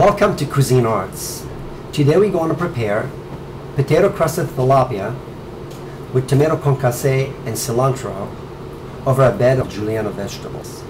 Welcome to Cuisine Arts. Today we're going to prepare potato crusted tilapia with tomato concasse and cilantro over a bed of julienne vegetables.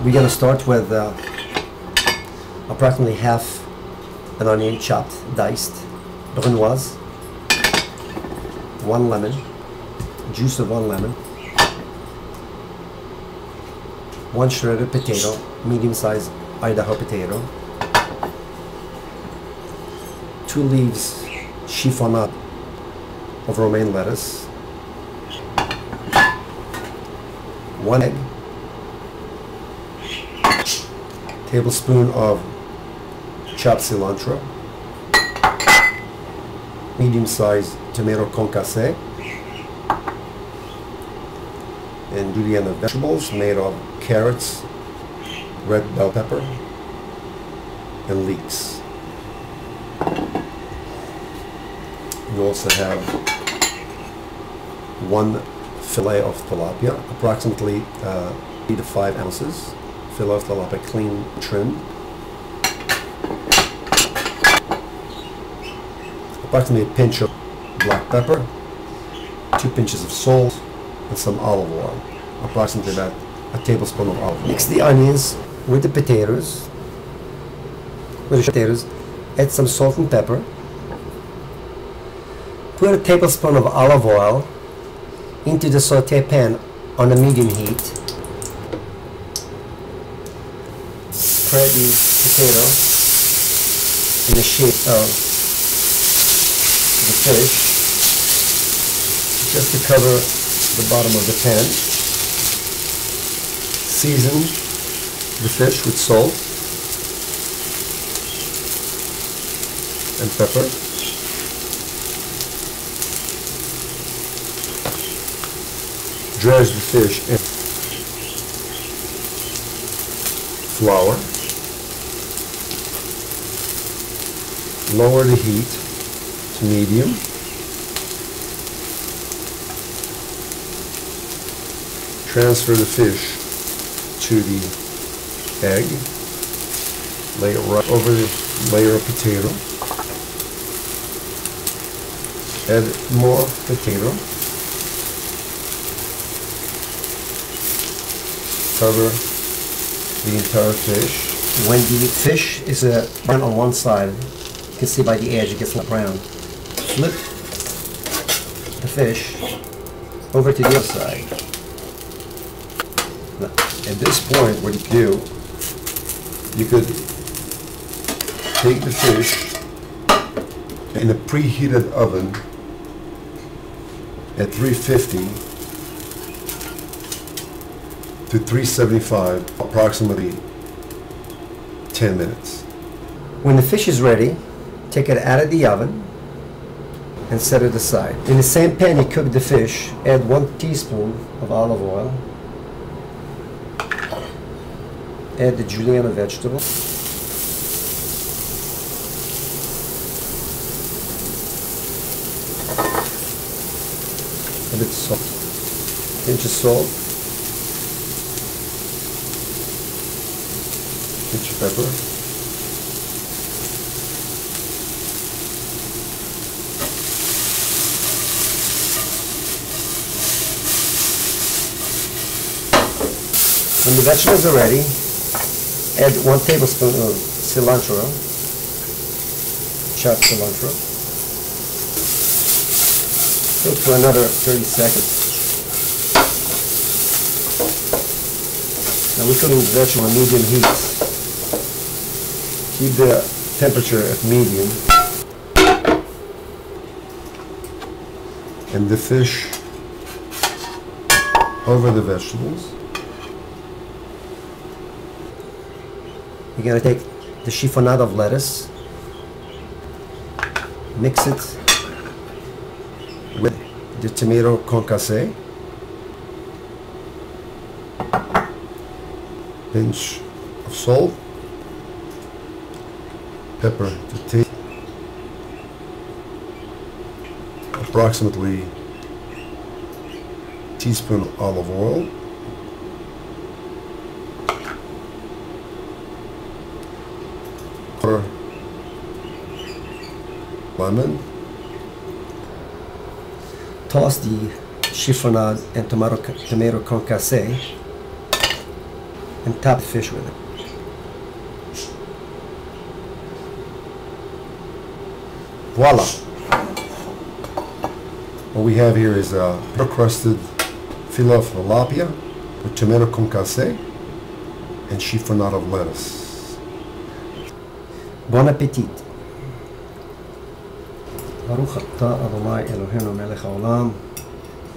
We're going to start with approximately half an onion chopped, diced, brunoise, 1 lemon, juice of 1 lemon, 1 shredded potato, medium-sized Idaho potato, 2 leaves chiffonade of romaine lettuce, 1 egg, tablespoon of chopped cilantro, medium-sized tomato concasse, and julienne vegetables made of carrots, red bell pepper, and leeks. You also have 1 fillet of tilapia, approximately 3 to 5 ounces. Fillet of tilapia, clean, trimmed. Approximately a pinch of black pepper, 2 pinches of salt, and some olive oil. Approximately about a tablespoon of olive oil. Mix the onions with the potatoes. Add some salt and pepper. Put a tablespoon of olive oil into the saute pan on a medium heat. Spread the potato in the shape of the fish, just to cover the bottom of the pan. Season the fish with salt and pepper. Dredge the fish in flour. Lower the heat to medium. Transfer the fish to the egg. Lay it right over the layer of potato. Add more potato. Cover the entire fish. When the fish is brown on one side, you can see by the edge it gets brown. Flip the fish over to the other side. Now, at this point, what you do, you could take the fish in a preheated oven at 350 to 375, approximately 10 minutes. When the fish is ready, take it out of the oven and set it aside. In the same pan you cook the fish, add 1 teaspoon of olive oil, add the julienne vegetable, a bit of salt, pinch of salt, pinch of pepper, when the vegetables are ready, add 1 tablespoon of cilantro, chopped cilantro. Cook for another 30 seconds. Now we're cooking the vegetable on medium heat. Keep the temperature at medium. And the fish over the vegetables. You're going to take the chiffonade of lettuce, mix it with the tomato concasse, pinch of salt, pepper to taste, approximately teaspoon of olive oil, lemon, toss the chiffonade and tomato concasse and top the fish with it. Voila! What we have here is a crusted filet of tilapia with tomato concasse and chiffonade of lettuce. Bon appetit! Baruch atah Adonai Eloheinu melech haolam,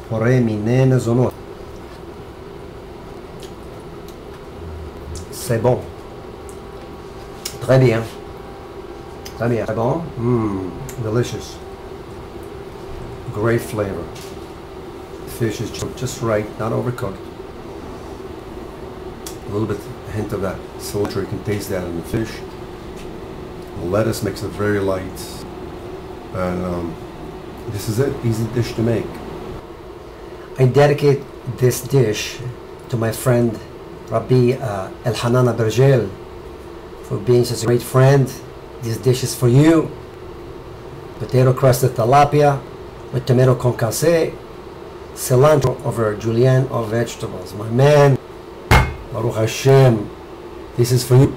poreh minei mezonot. C'est bon. Très bien. Très bien. Très bon. Delicious. Great flavor. The fish is just right, not overcooked. A little bit, a hint of that cilantro, you can taste that in the fish. The lettuce makes it very light. And this is it, easy dish to make. I dedicate this dish to my friend Rabbi Elhanan Abergel for being such a great friend. This dish is for you. Potato crusted tilapia with tomato concasse, cilantro over julienne of vegetables. My man, Baruch Hashem, this is for you.